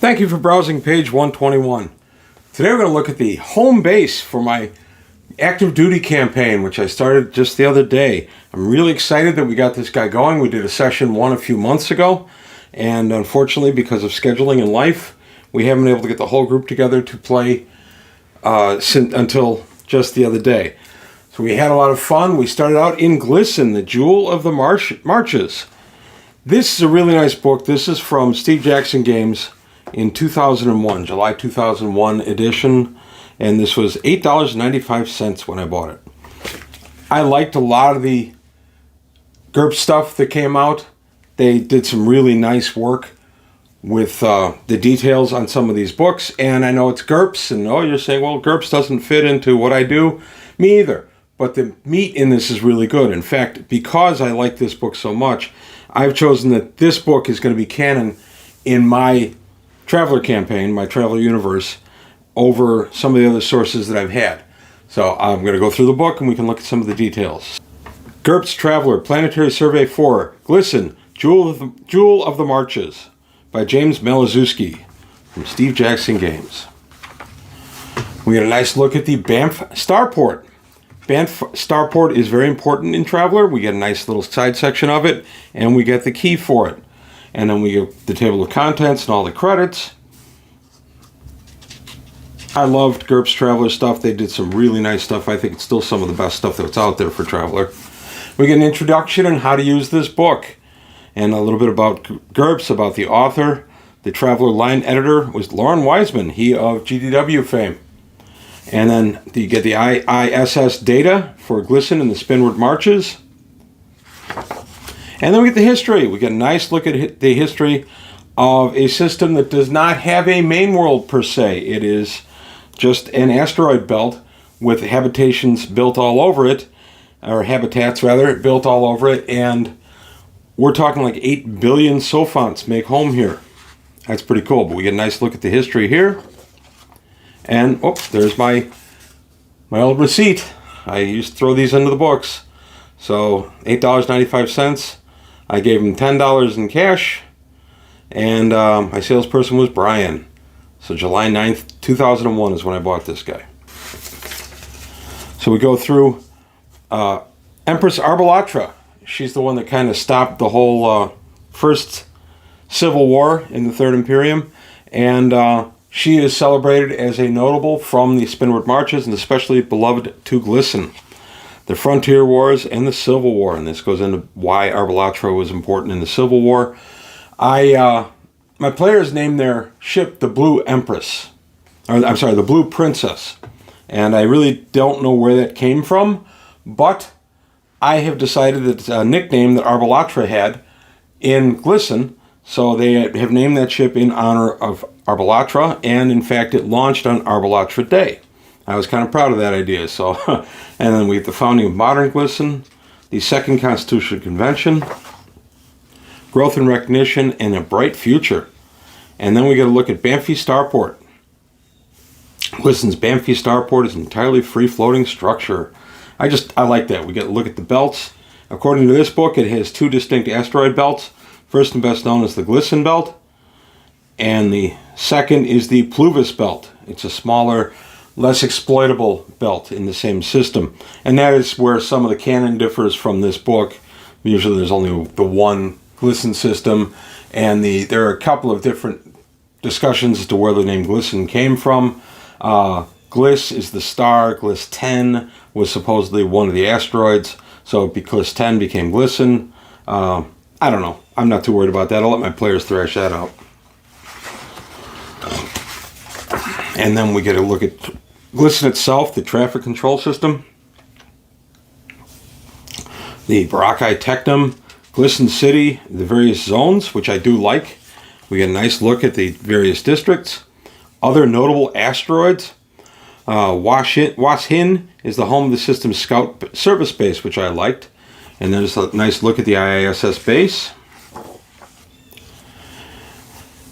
Thank you for browsing page 121. Today we're going to look at the home base for my active duty campaign, which I started just the other day. I'm really excited that we got this guy going. We did a session one a few months ago, and unfortunately, because of scheduling and life, we haven't been able to get the whole group together to play until just the other day. So we had a lot of fun. We started out in Glisten, the Jewel of the Marches. This is a really nice book. This is from Steve Jackson Games in 2001, July 2001 edition, and this was $8.95 when I bought it. I liked a lot of the GURPS stuff that came out. They did some really nice work with the details on some of these books, and I know it's GURPS, and you're saying, well, GURPS doesn't fit into what I do. Me either, but the meat in this is really good. In fact, because I like this book so much, I've chosen that this book is going to be canon in my Traveler campaign, my Traveler universe, over some of the other sources that I've had. So I'm going to go through the book and we can look at some of the details. GURPS Traveler, Planetary Survey 4, Glisten, Jewel of the Marches, by James Malazewski from Steve Jackson Games. We get a nice look at the Banff Starport. Banff Starport is very important in Traveler. We get a nice little side section of it, and we get the key for it. And then we get the table of contents and all the credits. I loved GURPS Traveler stuff. They did some really nice stuff. I think it's still some of the best stuff that's out there for Traveler. We get an introduction on how to use this book, and a little bit about GURPS, about the author. The Traveler line editor was Lauren Wiseman, he of GDW fame. And then you get the IISS data for Glisten and the Spinward Marches. And then we get the history. We get a nice look at the history of a system that does not have a main world per se. It is just an asteroid belt with habitations built all over it, or habitats rather, built all over it. And we're talking like 8 billion sophonts make home here. That's pretty cool. But we get a nice look at the history here. And, there's my old receipt. I used to throw these into the books. So, $8.95. I gave him $10 in cash. And my salesperson was Brian. So, July 9th, 2001 is when I bought this guy. So, we go through Empress Arbalatra. She's the one that kind of stopped the whole first Civil War in the Third Imperium. And she is celebrated as a notable from the Spinward Marches and especially beloved to Glisten. The Frontier Wars and the Civil War, and this goes into why Arbalatra was important in the Civil War. My players named their ship the Blue Empress, the Blue Princess, and I really don't know where that came from, but I have decided that it's a nickname that Arbalatra had in Glisten, so they have named that ship in honor of Arbalatra, and in fact it launched on Arbalatra Day. I was kind of proud of that idea. So, and then we have the founding of modern Glisten, the Second Constitutional Convention, growth and recognition, and a bright future. And then we get a look at Banffy Starport. Glisten's Banffy Starport is an entirely free-floating structure. I like that. We get a look at the belts. According to this book, it has two distinct asteroid belts. First and best known as the Glisten belt, and the second is the Pluvis belt. It's a smaller, less exploitable belt in the same system. And that is where some of the canon differs from this book. Usually there's only the one Glisten system, and there are a couple of different discussions as to where the name Glisten came from. Gliss is the star. Gliss 10 was supposedly one of the asteroids, so Gliss 10 became Glisten. I don't know. I'm not too worried about that. I'll let my players thrash that out. And then we get a look at Glisten itself, the traffic control system, the Baraki Technum, Glisten City, the various zones, which I do like. We get a nice look at the various districts, other notable asteroids. Washin is the home of the system's Scout service base, which I liked. And there's a nice look at the IISS base.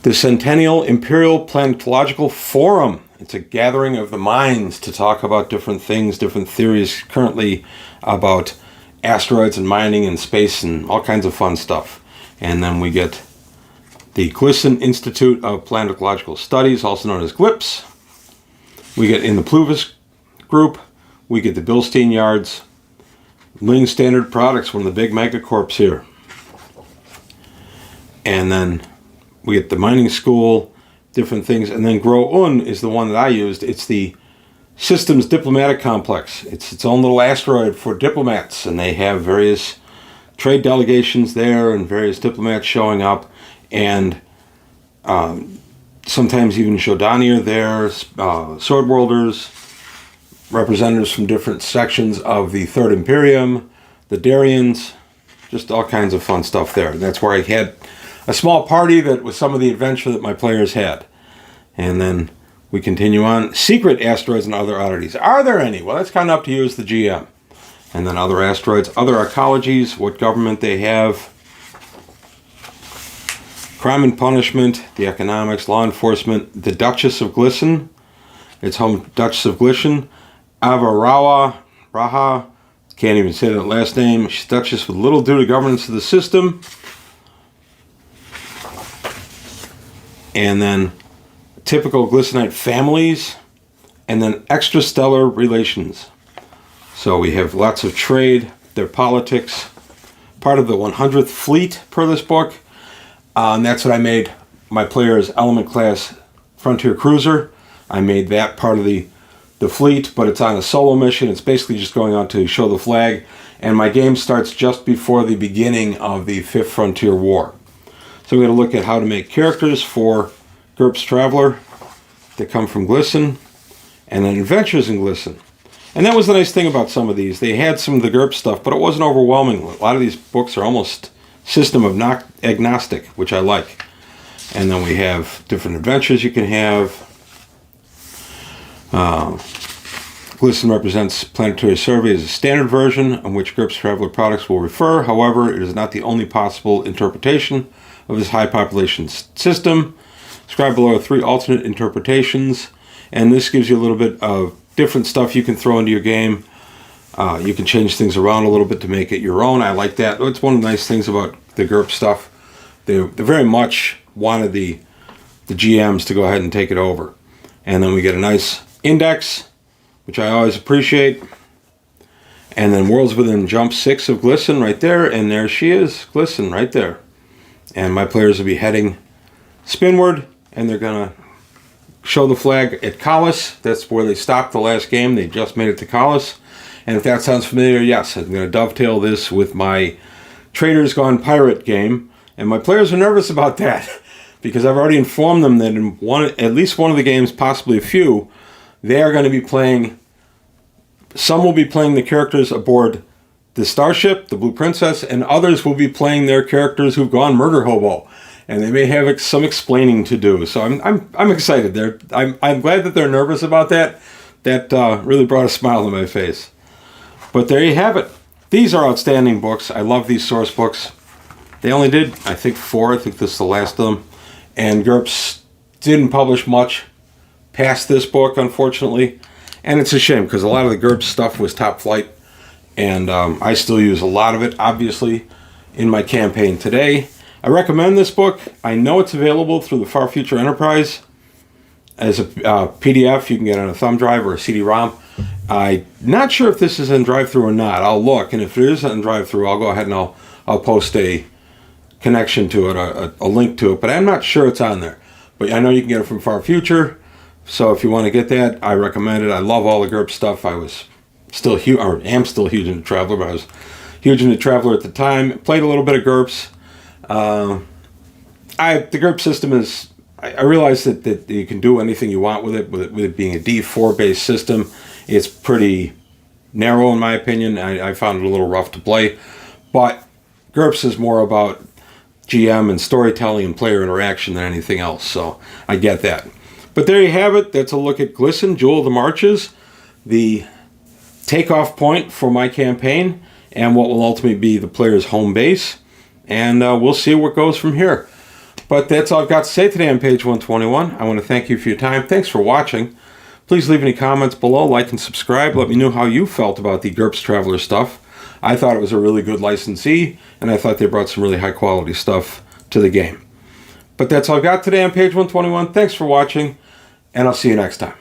The Centennial Imperial Planetological Forum. It's a gathering of the minds to talk about different things, different theories currently about asteroids and mining and space and all kinds of fun stuff. And then we get the Glisten Institute of Planetological Studies, also known as GLIPS. We get in the Pluvis group, we get the Bilstein Yards, Ling Standard Products, one of the big megacorps here. And then we get the mining school, different things. And then Groun is the one that I used. It's the Systems Diplomatic Complex. It's its own little asteroid for diplomats, and they have various trade delegations there and various diplomats showing up, and sometimes even Shodani are there, sword worlders, representatives from different sections of the Third Imperium, the Darians, just all kinds of fun stuff there. And that's where I had a small party that was some of the adventure that my players had. And then we continue on. Secret asteroids and other oddities. Are there any? Well, that's kind of up to you as the GM. And then other asteroids, other ecologies, what government they have, crime and punishment, the economics, law enforcement, the Duchess of Glisten, its home Duchess of Glisten, Avarawa, Raha, can't even say that last name, she's Duchess with little due to governance of the system. And then typical Glistenite families, and then extrastellar relations. So we have lots of trade, their politics, part of the 100th fleet per this book. And that's what I made my player's element class frontier cruiser. I made that part of the fleet, but it's on a solo mission. It's basically just going out to show the flag. And my game starts just before the beginning of the 5th Frontier War. So we're going to look at how to make characters for GURPS Traveler that come from Glisten, and then adventures in Glisten. And that was the nice thing about some of these. They had some of the GURPS stuff, but it wasn't overwhelming. A lot of these books are almost system of agnostic, which I like. And then we have different adventures you can have. Glisten represents Planetary Survey as a standard version on which GURPS Traveler products will refer. However, it is not the only possible interpretation of this high population system. Described below are 3 alternate interpretations, and this gives you a little bit of different stuff you can throw into your game. You can change things around a little bit to make it your own. I like that. It's one of the nice things about the GURPS stuff. They very much wanted the GMs to go ahead and take it over. And then we get a nice index, which I always appreciate. And then Worlds Within Jump 6 of Glisten right there, and there she is, Glisten right there. And my players will be heading spinward, and they're going to show the flag at Collis. That's where they stopped the last game. They just made it to Collis. And if that sounds familiar, yes, I'm going to dovetail this with my Traders Gone Pirate game. And my players are nervous about that because I've already informed them that in at least one of the games, possibly a few, they are going to be playing, some will be playing the characters aboard the Starship, the Blue Princess, and others will be playing their characters who've gone murder hobo. And they may have some explaining to do. So I'm excited. I'm glad that they're nervous about that. That really brought a smile to my face. But there you have it. These are outstanding books. I love these source books. They only did, I think, 4. I think this is the last of them. And GURPS didn't publish much past this book, unfortunately. And it's a shame because a lot of the GURPS stuff was top flight. And I still use a lot of it, obviously, in my campaign today. I recommend this book. I know it's available through the Far Future Enterprise as a PDF. You can get it on a thumb drive or a CD-ROM. I'm not sure if this is in drive-thru or not. I'll look, and if it is in drive-thru, I'll go ahead and I'll post a connection to it, a link to it, but I'm not sure it's on there. But I know you can get it from Far Future, so if you want to get that, I recommend it. I love all the GURPS stuff. I was still huge, or am still huge into Traveler, but I was huge into Traveler at the time. Played a little bit of GURPS. The GURPS system is, I realize that you can do anything you want with it being a D4 based system. It's pretty narrow in my opinion. I found it a little rough to play, but GURPS is more about GM and storytelling and player interaction than anything else, so I get that. But there you have it. That's a look at Glisten, Jewel of the Marches, the takeoff point for my campaign, and what will ultimately be the player's home base. And we'll see what goes from here. But that's all I've got to say today on page 121. I want to thank you for your time. Thanks for watching. Please leave any comments below, like and subscribe. Let me know how you felt about the GURPS Traveler stuff. I thought it was a really good licensee, and I thought they brought some really high quality stuff to the game. But that's all I've got today on page 121. Thanks for watching, and I'll see you next time.